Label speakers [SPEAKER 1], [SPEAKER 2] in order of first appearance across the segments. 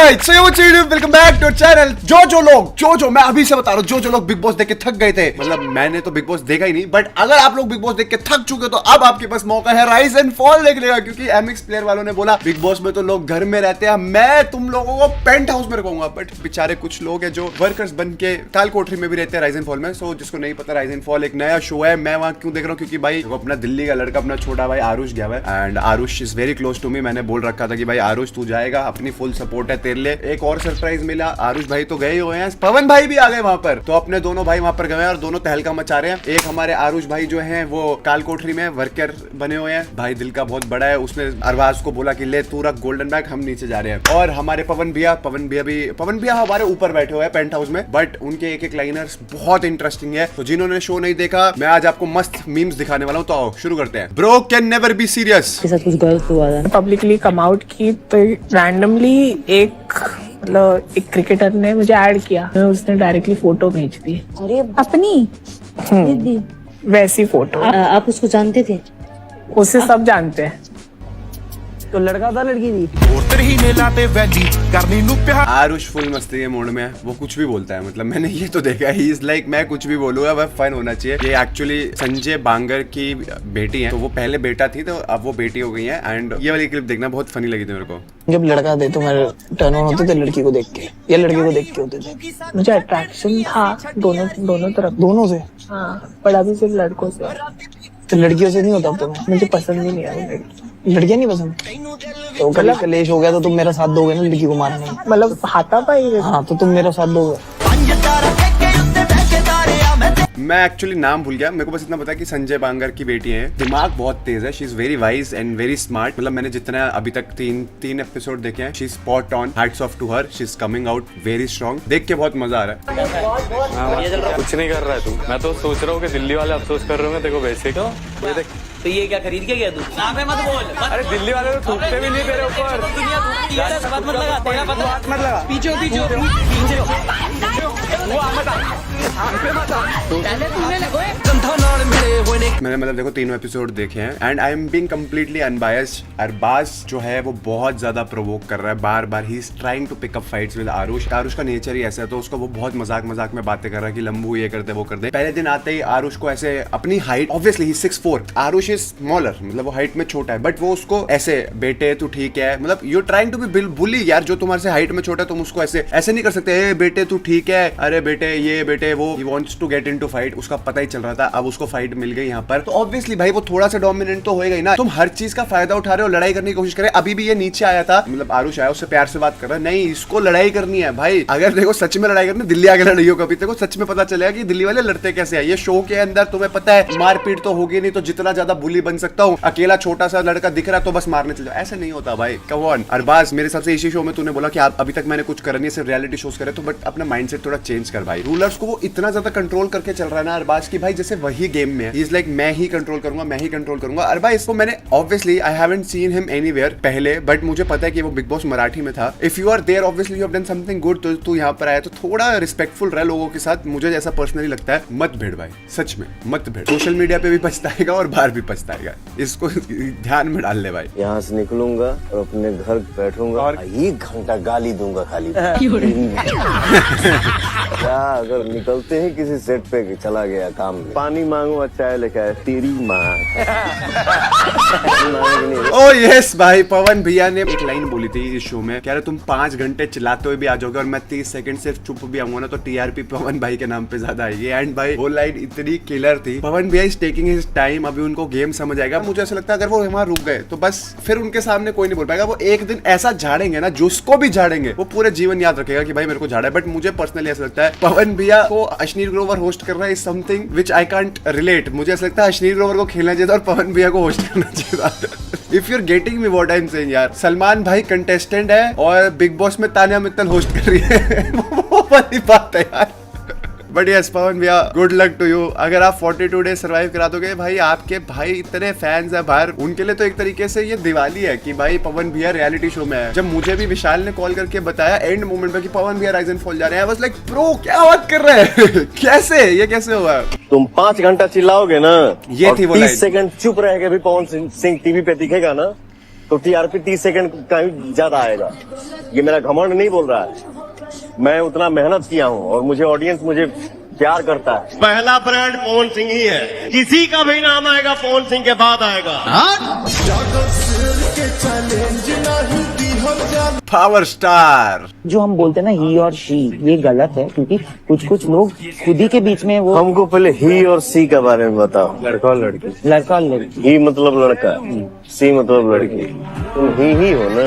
[SPEAKER 1] Alright, so welcome back to our channel. जो मैं अभी से बता रहा हूँ, जो लोग बिग बॉस देख के थक गए थे, मतलब मैंने तो बिग बॉस देखा ही नहीं, बट अगर आप लोग बिग बॉस देख के थक चुके तो अब आपके पास मौका है राइज एंड फॉल देखने का, क्योंकि एमएक्स प्लेयर वालों ने बोला बिग बॉस में तो लोग घर में रहते हैं, मैं तुम लोगों को पेंट हाउस में रखूंगा। बट बेचारे कुछ लोग हैं जो वर्कर्स बन के काल कोठरी में भी रहते हैं राइज एंड फॉल में। सो जिसको नहीं पता, राइज एंड फॉल एक नया शो है। मैं वहाँ क्यों देख रहा हूँ, क्योंकि भाई अपना दिल्ली का लड़का, अपना छोटा भाई आरुष गया है, and Aarush is very close to me. मैंने बोल रखा था कि भाई आरुष तू जाएगा, अपनी फुल सपोर्ट है तेरे लिए। एक और सरप्राइज मिला, आरुष भाई तो गए हुए हैं, पवन भाई भी आ गए वहां पर, तो अपने दोनों भाई वहां पर गए हैं और दोनों तहलका मचा रहे हैं। एक हमारे आरुष भाई जो हैं वो काल कोठरी में वर्कर बने हुए हैं, भाई दिल का बहुत बड़ा है, उसने अरबाज को बोला कि ले तू रख गोल्डन बैग, हम नीचे जा रहे हैं। और हमारे पवन भैया हमारे ऊपर बैठे हुए हैं पेंट हाउस में, बट उनके एक एक लाइनर्स बहुत इंटरेस्टिंग है। तो जिन्होंने शो नहीं देखा, मैं आज आपको मस्त मीम्स दिखाने वाला हूँ, तो आओ शुरू करते हैं। Bro can never be serious.
[SPEAKER 2] कुछ गलत हुआ था,
[SPEAKER 3] पब्लिकली कम आउट की, तो रैंडमली एक क्रिकेटर ने मुझे ऐड किया, उसने डायरेक्टली फोटो भेज दी।
[SPEAKER 2] अरे अपनी दीदी
[SPEAKER 3] वैसी फोटो।
[SPEAKER 2] आप उसको जानते थे?
[SPEAKER 3] उसे सब जानते हैं।
[SPEAKER 2] तो लड़का था लड़की थी?
[SPEAKER 1] आरुष फुल मस्ती के मूड में है, वो कुछ भी बोलता है, मतलब मैंने ये तो देखा ही इज लाइक मैं कुछ भी बोलूंगा वह फन होना चाहिए। ये एक्चुअली संजय बांगर की बेटी है, तो वो पहले बेटा थी तो अब वो बेटी हो गई है। एंड ये वाली क्लिप देखना बहुत फनी लगी थी मेरे को।
[SPEAKER 4] जब लड़का थे तो मेरे टर्न ऑन होते थे लड़की को देख के या लड़की को देख के होते थे।
[SPEAKER 3] मुझे अट्रैक्शन था दोनों तरफ,
[SPEAKER 4] दोनों से।
[SPEAKER 3] हाँ, पर अभी सिर्फ लड़कों से।
[SPEAKER 4] तो लड़कियों से नहीं होता अब तुम्हें?
[SPEAKER 3] मुझे पसंद ही नहीं है
[SPEAKER 4] लड़कियां नहीं पसंद? तो कल कलेश हो गया तो तुम मेरा साथ दोगे ना लड़की को मारने में?
[SPEAKER 3] मतलब हाथापाई।
[SPEAKER 4] हाँ तो तुम मेरा साथ दोगे।
[SPEAKER 1] मैं एक्चुअली नाम भूल गया, मेरे को बस इतना पता है कि संजय बांगर की बेटी है, दिमाग बहुत तेज है, she is very wise and very smart. मतलब मैंने जितना अभी तक तीन एपिसोड देखे हैं, she is spot on, hats off to her, she is coming out very strong. देख के बहुत मजा आ रहा है।
[SPEAKER 5] कुछ नहीं कर रहा है तू, मैं तो सोच रहा हूँ कि दिल्ली वाले अफसोस कर रहे होंगे देखो वैसे।
[SPEAKER 6] तो ये क्या खरीद के गया तू? मत बोल।
[SPEAKER 5] अरे दिल्ली वाले तो थूकते भी नहीं तेरे ऊपर।
[SPEAKER 6] मत लगा। पीछे
[SPEAKER 1] मैंने मतलब देखो तीनों एपिसोड देखे हैं and I am being completely unbiased. Arbaaz जो है वो बहुत ज्यादा प्रोवोक कर रहा है, बार बार he is trying to pick up fights with Aarush. Aarush का नेचर ही ऐसा है, तो उसको वो बहुत मजाक में बातें कर रहा है कि लंबू ये करते वो करते। पहले दिन आते ही आरुष को ऐसे अपनी height, obviously he 6'4", Aarush is smaller, मतलब वो हाइट में छोटा है, बट वो उसको ऐसे बेटे तू ठीक है, मतलब यू ट्राइंग टू बी बुली यार, जो तुम्हारे से हाइट में छोटा है तुम उसको ऐसे नहीं कर सकते। ए बेटे तू ठीक है, अरे बेटे ये बेटे वो, he wants to get into fight. उसका पता ही चल रहा था, अब उसको फाइट मिल गई यहाँ पर, तो ऑब्वियसली भाई वो थोड़ा सा डोमिनेंट तो होएगा ही ना। तुम हर चीज का फायदा उठा रहे हो, लड़ाई करने की कोशिश करे। अभी भी ये नीचे आया था, मतलब आरुष आया, उससे प्यार से बात कर रहा है, नहीं इसको लड़ाई करनी है भाई। अगर देखो सच में लड़ाई करनी, दिल्ली आगे लड़ाई हो कभी, देखो सच में पता चलेगा कि दिल्ली वाले लड़ते कैसे है। ये शो के अंदर तुम्हें पता है मारपीट तो होगी नहीं, तो जितना ज्यादा बुली बन सकता हूँ, अकेला छोटा सा लड़का दिख रहा तो बस मारने चल जाओ, ऐसे नहीं होता भाई। कम ऑन अरबाज, मेरे हिसाब से इसी शो में तूने बोला कि आप अभी तक मैंने कुछ करा नहीं, सिर्फ रियलिटी शोज करे, तो बट अपना माइंडसेट थोड़ा चेंज कर भाई। रूलर्स को वो इतना ज्यादा कंट्रोल करके चल रहा है ना अरबाज की, भाई जैसे वही गेम में इज लाइक मैं ही कंट्रोल करूंगा। अरबाज इसको मैंने obviously I haven't seen him anywhere पहले, बट मुझे पता है कि वो बिग बॉस मराठी में था। If you are there obviously you have done something good, तो तू यहाँ पर आया तो थोड़ा रिस्पेक्टफुल रह लोगों के साथ, मुझे जैसा पर्सनली लगता है। मत भिड़ भाई, सच में मत भिड़, सोशल मीडिया पे भी पछताएगा और बाहर भी पछताएगा, इसको ध्यान में डाल ले भाई।
[SPEAKER 7] यहाँ से निकलूंगा और अपने घर बैठूंगा और 1 घंटा गाली दूंगा खाली। क्या अगर निकलते ही किसी सेट पे चला गया काम में, पानी मांगू अच्छा है लेके आए तेरी माँ।
[SPEAKER 1] ओ यस भाई, पवन भैया ने एक लाइन बोली थी इस शो में, कह रहे तुम 5 घंटे चिल्लाते हुए भी आ जाओगे और मैं 30 सेकंड से चुप भी आऊंगा ना, तो टीआरपी पवन भाई के नाम पे ज्यादा आएगी। एंड भाई वो लाइन इतनी किलर थी। पवन भैया इज टेकिंग हिज टाइम, अभी उनको गेम समझ आएगा। मुझे ऐसा लगता है अगर वो वहां रुक गए तो बस फिर उनके सामने कोई नहीं बोल पाएगा। वो एक दिन ऐसा झाड़ेंगे ना, जिसको भी झाड़ेंगे वो पूरे जीवन याद रखेगा कि भाई मेरे को झाड़ा है। बट मुझे पर्सनली ऐसा लगता है पवन भैया को अश्नीर ग्रोवर होस्ट कर रहा है is something which I can't relate. मुझे ऐसा लगता है अश्नीर ग्रोवर को खेलना चाहिए और पवन भैया को होस्ट करना चाहिए। If you are getting me what I am saying यार, सलमान भाई कंटेस्टेंट है और बिग बॉस में तानिया मित्तल होस्ट कर रही है। वो वाली बात है यार। बट यस पवन भैया, गुड लक टू यू। अगर आप 42 डेज सर्वाइव करा दोगे भाई, आपके भाई इतने फैंस है बाहर, उनके लिए तो एक तरीके से ये दिवाली है कि भाई पवन भैया रियलिटी शो में है। जब मुझे भी विशाल ने कॉल करके बताया एंड मोमेंट में कि पवन भैया राइज एंड फॉल जा रहे हैं, आई वाज लाइक ब्रो क्या बात कर रहे हैं। कैसे ये कैसे हुआ?
[SPEAKER 7] तुम 5 घंटा चिल्लाओगे ना,
[SPEAKER 1] ये थी वो
[SPEAKER 7] 30 सेकंड चुप रह के भी पवन सिंह टीवी पे दिखेगा ना, तो टीआरपी 30 सेकंड का ही ज्यादा आएगा। ये मेरा घमंड नहीं बोल रहा है, मैं उतना मेहनत किया हूँ और मुझे ऑडियंस मुझे प्यार करता है। पहला ब्रांड पवन सिंह ही है, किसी का भी नाम आएगा पवन सिंह के बाद आएगा।
[SPEAKER 1] Power star.
[SPEAKER 4] जो हम बोलते हैं ना ही और शी, ये गलत है, क्योंकि कुछ लोग खुद ही के बीच में वो
[SPEAKER 7] हमको पहले ही और सी के बारे में बताओ। लड़का और लड़की।
[SPEAKER 4] लड़का और लड़की।
[SPEAKER 7] ही मतलब लड़का, सी मतलब लड़की। तुम ही हो ना।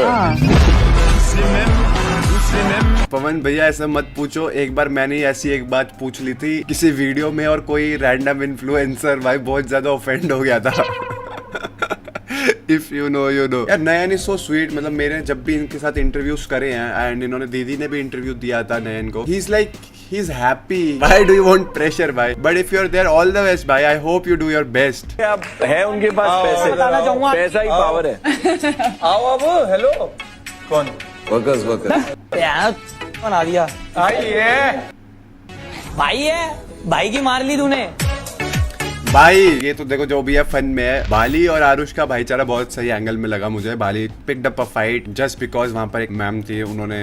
[SPEAKER 1] पवन भैया ऐसा मत पूछो, एक बार मैंने ऐसी एक बात पूछ ली थी किसी वीडियो में और कोई रैंडम इन्फ्लुएंसर भाई बहुत ज्यादा ऑफेंड हो गया था। If you know you know. यार नयन इज सो स्वीट, मतलब मैंने जब भी इनके साथ इंटरव्यूज करे हैं एंड इन्होंने दीदी ने भी इंटरव्यू दिया था नयन को, he is like he is happy. Why do you want pressure भाई, but if you are there all the best भाई, I hope you do your best.
[SPEAKER 8] है उनके पास पैसे, पैसा ही पावर है। आओ अब हेलो कौन
[SPEAKER 7] वर्कर्स
[SPEAKER 4] यार बना दिया।
[SPEAKER 6] भाई है, भाई की मार ली तूने।
[SPEAKER 1] भाई ये तो देखो जो भी है फन में है। बाली और आरुष का भाईचारा बहुत सही एंगल में लगा मुझे। Bali picked up a fight just because वहां पर एक मैम थी, उन्होंने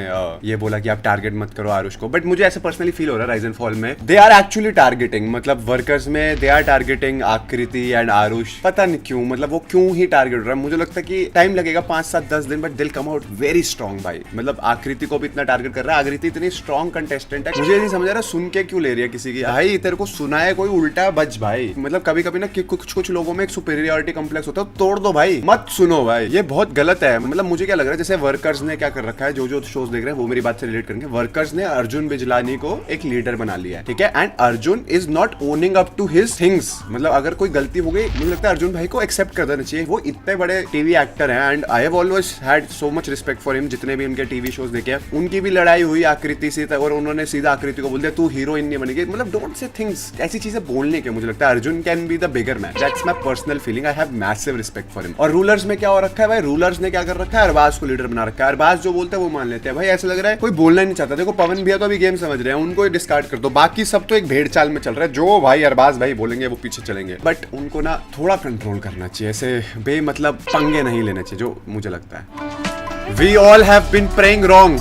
[SPEAKER 1] ये बोला कि आप टारगेट मत करो आरुष को, बट मुझे ऐसे पर्सनली फील हो रहा है राइज एंड फॉल में दे आर एक्चुअली टारगेटिंग, मतलब वर्कर्स में दे आर टारगेटिंग आकृति एंड आरुष। पता नहीं क्यों, मतलब वो क्यों ही टारगेट हो रहा है। मुझे लगता है कि टाइम लगेगा 5, 7, 10 दिन, बट दिल कम आउट वेरी स्ट्रॉन्ग भाई। मतलब आकृति को भी इतना टारगेट कर रहा है। आकृति इतनी स्ट्रॉन्ग कंटेस्टेंट है, मुझे नहीं समझ आ रहा सुन के क्यों ले रही है किसी की। भाई तेरे को सुना है कोई उल्टा बच भाई। मतलब कभी कभी ना कुछ लोगों में एक सुपीरियरिटी कॉम्प्लेक्स होता है, तोड़ दो भाई, मत सुनो भाई, ये बहुत गलत है। मतलब मुझे क्या लग रहा है जैसे वर्कर्स ने क्या कर रखा है, जो शोज देख रहे हैं वो मेरी बात से रिलेट करेंगे। वर्कर्स ने अर्जुन बिजलानी को एक लीडर बना लिया है, ठीक है, and Arjun is not owning up to his things. मतलब अगर कोई गलती हो गई, मुझे लगता है अर्जुन भाई को एक्सेप्ट कर देना चाहिए। वो इतने बड़े टीवी एक्टर हैं and I have always had so much respect for him. जितने भी उनके टीवी शोज देखे हैं, उनकी भी लड़ाई हुई आकृति से और उन्होंने सीधा आकृति को बोल दिया तू हीरोइन नहीं बनेगी। मतलब डोंट से थिंग्स, ऐसी चीजें बोलने के मुझे लगता है Arjun can be the bigger man. That's my personal feeling, I have massive respect for him. और रूलर्स में क्या हो रखा है भाई, रूलर्स ने क्या कर रखा है, अरबाज को लीडर बना रखा है। अरबाज जो बोलते हैं वो मान लेते हैं भाई। ऐसा लग रहा है कोई बोलना ही नहीं चाहता। देखो पवन भैया तो अभी गेम समझ रहे हैं, उनको ही डिस्कार्ड कर दो, बाकी सब तो एक भेड़ चाल में चल रहा है। जो भाई अरबाज भाई बोलेंगे वो पीछे चलेंगे, बट उनको ना थोड़ा कंट्रोल करना चाहिए, ऐसे बेमतलब पंगे नहीं लेने चाहिए, जो मुझे लगता है। We all have been praying wrong.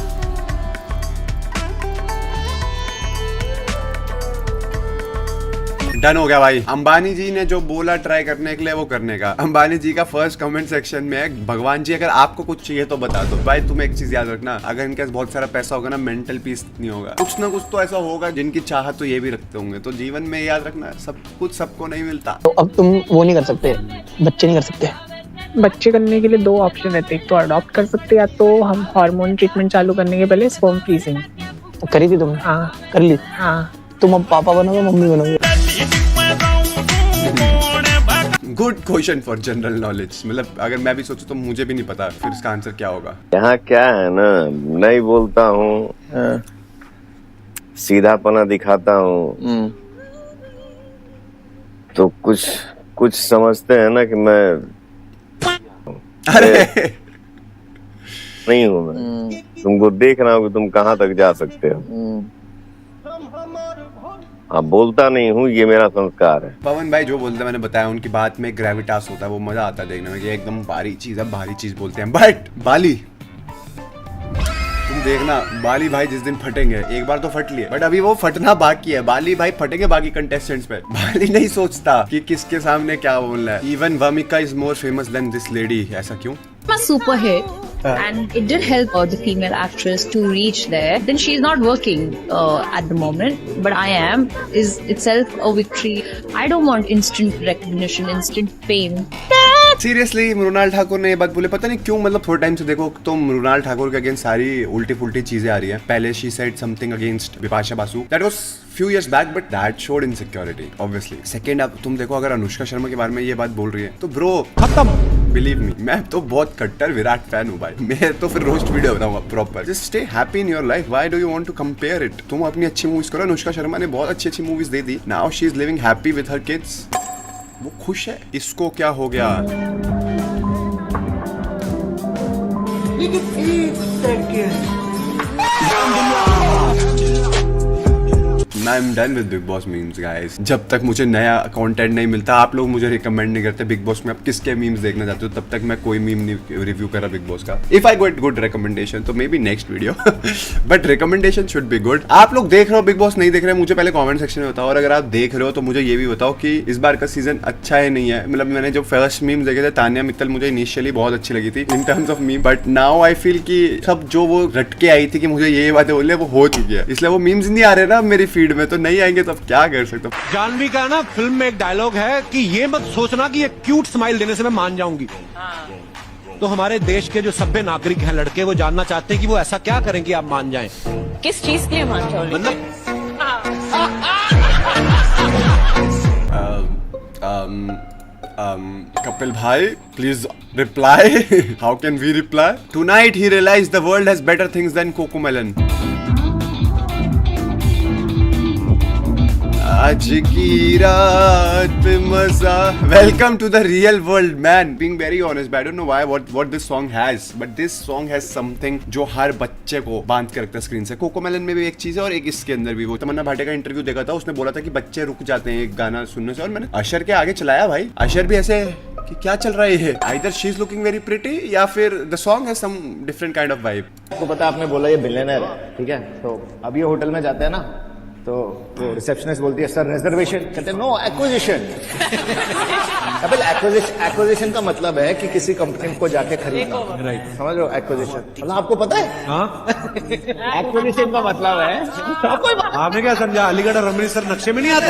[SPEAKER 1] Done हो गया भाई। अंबानी जी ने जो बोला ट्राई करने के लिए वो करने का। अंबानी जी का फर्स्ट कमेंट सेक्शन में है, भगवान जी अगर आपको कुछ चाहिए तो बता दो। भाई तुम एक चीज याद रखना, अगर इनके पास बहुत सारा पैसा होगा ना, मेंटल पीस नहीं होगा। कुछ ना कुछ तो ऐसा होगा जिनकी चाहत तो ये भी रखते होंगे। तो जीवन में याद रखना, सब कुछ सबको नहीं मिलता।
[SPEAKER 4] तो अब तुम वो नहीं कर सकते, बच्चे नहीं कर सकते।
[SPEAKER 3] बच्चे करने के लिए 2 ऑप्शन रहते हैं, एक तो अडॉप्ट कर सकते हैं या तो हम हार्मोन ट्रीटमेंट चालू करने के पहले स्पर्म फ्रीजिंग।
[SPEAKER 4] तो करी थी तुमने?
[SPEAKER 3] हाँ
[SPEAKER 4] कर ली।
[SPEAKER 3] हाँ।
[SPEAKER 4] तुम अब पापा बनोगे मम्मी बनोगे?
[SPEAKER 1] Good question for general knowledge. मतलब अगर मैं भी सोचूं तो मुझे भी नहीं पता फिर इसका आंसर क्या होगा।
[SPEAKER 7] यहाँ क्या है ना, नहीं बोलता हूँ, सीधापना दिखाता हूँ, तो कुछ समझते हैं ना कि मैं
[SPEAKER 1] अरे
[SPEAKER 7] नहीं हूँ। मैं तुमको देख रहा हूँ कि तुम कहाँ तक जा सकते हो। हाँ, बोलता नहीं हूँ, ये मेरा संस्कार है।
[SPEAKER 1] पवन भाई जो बोलते हैं मैंने बताया, उनकी बात में ग्रेविटास होता है, वो मजा आता है देखने में कि एकदम भारी चीज है, भारी चीज बोलते हैं। बट बाली तुम देखना, बाली भाई जिस दिन फटेंगे, एक बार तो फट लिए बट अभी वो फटना बाकी है। बाली भाई फटेंगे बाकी कंटेस्टेंट्स पे। बाली नहीं सोचता कि किसके सामने क्या बोलना है। Even Vamika is more famous than this lady. ऐसा क्यों?
[SPEAKER 9] A super hit, and it did help the female actress to reach there. Then she's not working at the moment, but I am. Is itself a victory. I don't want instant recognition, instant fame.
[SPEAKER 1] Seriously Mrinal Thakur ने ये बात बोले, पता नहीं क्यों। मतलब थोड़े time से देखो तो मृणाल ठाकुर के अगेंस्ट सारी उल्टी फुल्टी चीजें आ रही है। पहले she said something against Bipasha Basu, that was few years back, but that showed insecurity obviously. Second, अब तुम देखो अगर अनुष्का शर्मा के बारे में ये बात बोल रही है तो ब्रो खत्म। बिलीव मी, मैं तो बहुत कट्टर विराट फैन हूँ भाई। मैं तो फिर रोस्ट वीडियो बनाऊंगा proper. Just stay happy in your life, why do you want to compare it. तुम अपनी अच्छी मूवीज करो। अनुष्का शर्मा ने बहुत अच्छी movies they the. Now she is living happy with her kids, वो खुश है। इसको क्या हो गया? I am done with big boss memes guys. जब तक मुझे नया कंटेंट नहीं मिलता, आप लोग मुझे रिकमेंड नहीं करते बिग बॉस में आप किसके मीम्स देखना चाहते हो, तब तक मैं कोई मीम नहीं रिव्यू कर रहा बिग बॉस का। If I get good recommendation तो may be next video, but recommendation should be good. आप लोग देख रहे हो बिग बॉस, नहीं देख रहे हो मुझे पहले कमेंट सेक्शन में बताओ, और अगर आप देख रहे हो तो मुझे ये भी बताओ कि इस बार का सीजन अच्छा है नहीं है। मतलब मैंने जो फर्स्ट मीम देखे थे, तानिया मित्तल मुझे इनिशियली बहुत अच्छी लगी थी in terms of meme, but now I feel कि सब जो वो रट के आई थी कि मुझे ये बातें बोलनी है वो हो चुकी है, इसलिए वो मीम्स नहीं आ रहे ना मेरी फीड में, तो नहीं आएंगे तो अब क्या कर सकता हूँ।
[SPEAKER 10] जानवी का ना फिल्म में एक डायलॉग है कि ये मत सोचना कि ये क्यूट स्माइल देने से मैं मान जाऊंगी। तो हमारे देश के जो सभ्य नागरिक हैं लड़के, वो जानना चाहते हैं कि वो ऐसा क्या करें कि आप मान जाएं।
[SPEAKER 3] किस चीज के लिए मान जाओ?
[SPEAKER 10] मतलब
[SPEAKER 1] Kapil bhai, please reply. How can we reply? Tonight he realized the world has better things than Cocomelon. आज की रात मजा। Welcome to the real world, man. Being very honest, but I don't know why what this song has, but this song has something जो हर बच्चे को बांध के रखता है स्क्रीन से। कोकोमेलन में भी एक चीज है और एक इसके अंदर भी। वो तमन्ना भाटिया का इंटरव्यू देखा था, उसने बोला था कि बच्चे रुक जाते हैं एक गाना सुनने से, और मैंने अशर के आगे चलाया भाई, अशर भी ऐसे कि क्या चल रहा है ये, either she is looking very pretty या फिर the song has some different kind of vibe.
[SPEAKER 11] आपको पता है, आपने बोला ये बिलियनर है, ठीक है, तो अब ये होटल में जाते हैं ना, तो वो रिसेप्शनिस्ट बोलती है सर रिजर्वेशन, कहते हैं नो एक्विजिशन। कपिल, एक्विजिशन का मतलब है कि किसी कंपनी को जाके खरीदना, राइट? समझ लो एक्विजिशन मतलब, आपको पता है एक्विजिशन का मतलब है।
[SPEAKER 10] आपने क्या समझा, अलीगढ़ और अमृतसर नक्शे में नहीं आते?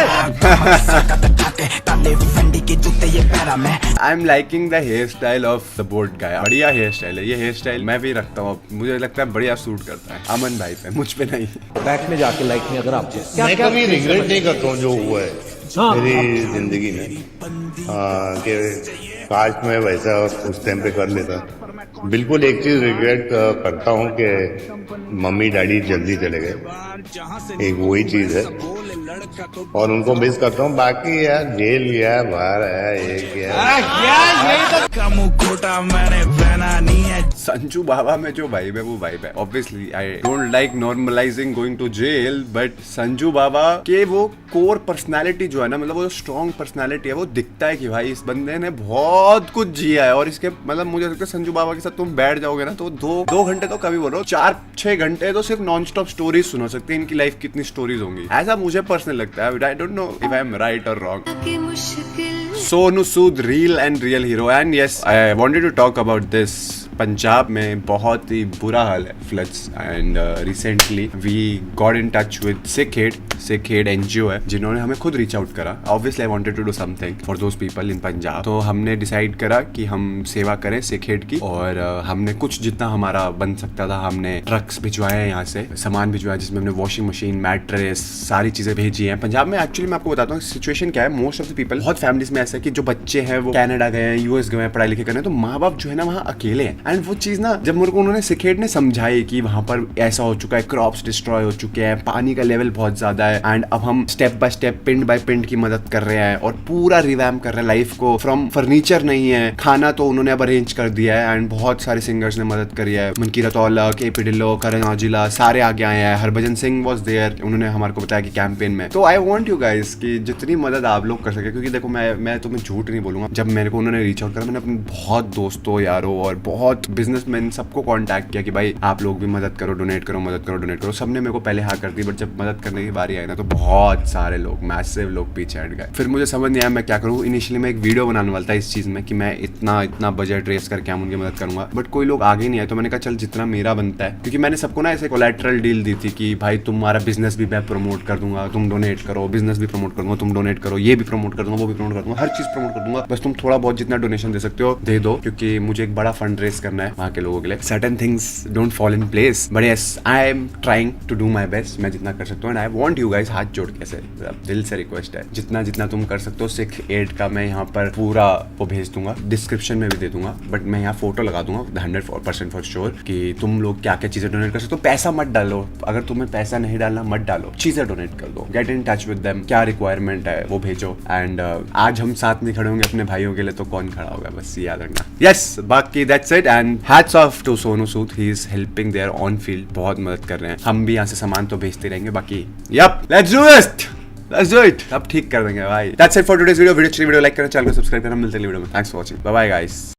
[SPEAKER 1] I am liking the hair style of the board guy. बढ़िया हेयर स्टाइल है ये, हेयर स्टाइल मैं भी रखता हूँ, मुझे लगता है बढ़िया सूट करता है अमन भाई पे, मुझ पे नहीं।
[SPEAKER 10] बैक में जाके लाइक नहीं, अगर आपको
[SPEAKER 11] मैं कभी रिग्रेट नहीं करता हूँ जो हुआ है मेरी जिंदगी में, कि काश मैं वैसा उस टाइम पे कर लेता। बिल्कुल एक चीज रिग्रेट करता हूँ कि मम्मी डैडी जल्दी चले गए, एक वही चीज है, और उनको मिस करता हूँ। बाकी यार जेल गया, बाहर आया, ये किया,
[SPEAKER 1] संजू बाबा में जो वाइब है वो वाइब है। Obviously I don't like normalising going to jail, but Sanju Baba के वो कोर पर्सनालिटी जो है ना, मतलब वो स्ट्रॉन्ग पर्सनालिटी है, वो दिखता है कि भाई इस बंदे ने बहुत कुछ जिया है। और इसके मतलब मुझे लगता है संजू बाबा के साथ तुम बैठ जाओगे ना तो दो घंटे तो कभी बोलो, 4-6 घंटे तो सिर्फ नॉन स्टॉप स्टोरीज सुना सकते हैं। इनकी लाइफ कितनी स्टोरीज होंगी, ऐसा मुझे पर्सनल लगता है। I don't know if I am right or wrong. Sonu Sood real and real hero, and yes I wanted to talk about this. Punjab में बहुत ही बुरा हाल है, floods, and recently we got in touch with Sikh head NGO है, जिन्होंने हमें खुद रीच आउट करा। Obviously I wanted to do something for those people in Punjab, तो हमने डिसाइड करा कि हम सेवा करें सिक हेड की, और हमने कुछ जितना हमारा बन सकता था, हमने ट्रक्स भिजवाए, यहाँ से सामान भिजवाया, जिसमें हमने वॉशिंग मशीन, मैट्रेस, सारी चीजें भेजी हैं पंजाब में। एक्चुअली मैं आपको बताता हूँ सिचुएशन क्या है। मोस्ट ऑफ द पीपल, बहुत फैमिलीज में ऐसा है कि जो बच्चे हैं वो कनाडा गए हैं, यूएस गए हैं पढ़ाई लिखे करने, तो माँ बाप जो है ना वहाँ अकेले हैं। एंड वो चीज ना जब मेरे को उन्होंने सिकेट ने समझाई कि वहां पर ऐसा हो चुका है, क्रॉप्स डिस्ट्रॉय हो चुके हैं, पानी का लेवल बहुत ज्यादा है, एंड अब हम स्टेप बाय स्टेप, पिंड बाय पिंड की मदद कर रहे हैं और पूरा रिवैम्प कर रहे हैं लाइफ को। फ्रॉम फर्नीचर नहीं है, खाना तो उन्होंने अब अरेंज कर दिया है, एंड बहुत सारे सिंगर्स ने मदद करी है। मनकीरत औलख, एपी ढिल्लो, करण औजला, सारे आगे आए हैं। हरभजन सिंह वाज देयर, उन्होंने हमारे को बताया कि कैंपेन में। तो आई वांट यू गाइस कि जितनी मदद आप लोग कर सके, क्योंकि देखो मैं तुम्हें झूठ नहीं बोलूंगा, जब मेरे को उन्होंने रीच आउट करा, मैंने अपने बहुत दोस्तों, यारों और बहुत बिजनेसमैन सबको कॉन्टैक्ट किया कि भाई आप लोग भी मदद करो, डोनेट करो, मदद करो, डोनेट करो। सबने मेरे को पहले हाँ कर दी, बट जब मदद करने की बारी आई ना तो बहुत सारे लोग, मैसिव लोग पीछे हट गए। फिर मुझे समझ नहीं आया मैं क्या करूँ। इनिशियली मैं एक वीडियो बनाने वाला था इस चीज में कि मैं इतना बजट रेस करके हम उनकी मदद करूंगा, बट कोई लोग आगे नहीं आए, तो मैंने कहा चल जितना मेरा बनता है, क्योंकि मैंने सबको ना ऐसे कोलैटरल डील दी थी कि भाई तुम्हारा बिजनेस भी मैं प्रमोट कर दूंगा, तुम डोनेट करो, बिजनेस भी प्रमोट कर दूंगा, तुम डोनेट करो, ये भी प्रमोट कर दूंगा, वो भी प्रमोट कर दूंगा, हर चीज प्रमोट कर दूंगा, बस तुम थोड़ा बहुत जितना डोनेशन दे सकते हो दे दो, क्योंकि मुझे एक बड़ा फंड रेस करना है वहाँ के लोगों के लिए। Certain things don't fall in place, but yes I am trying to do my best. मैं जितना कर सकता हूँ, and I want you guys, हाथ जोड़ के से दिल से रिक्वेस्ट है, जितना तुम कर सकते हो। सिक एड का मैं यहाँ पर पूरा वो भेज दूंगा, डिस्क्रिप्शन में भी दे दूंगा, बट मैं यहाँ फोटो लगा दूंगा 100% फॉर श्योर कि तुम लोग क्या क्या चीजें डोनेट कर सकते हो। पैसा मत डालो, अगर तुम्हें पैसा नहीं डालना मत डालो, चीजें डोनेट कर दो। Get in touch with them, क्या रिक्वायरमेंट है वो भेजो। एंड आज हम साथ नहीं खड़े होंगे अपने भाइयों के लिए तो कौन खड़ा होगा, बस याद रखना। यस, बाकी that's it. And hats off to Sonu Sood, he is helping there on field, बहुत मदद कर रहे हैं। हम भी यहाँ से सामान तो भेजते रहेंगे, बाकी yup let's do it, let's do it, अब ठीक कर देंगे भाई। That's it for today's video. Video like करना, चैनल को सब्सक्राइब करना, मिलते हैं वीडियो में। Thanks for watching, bye bye guys.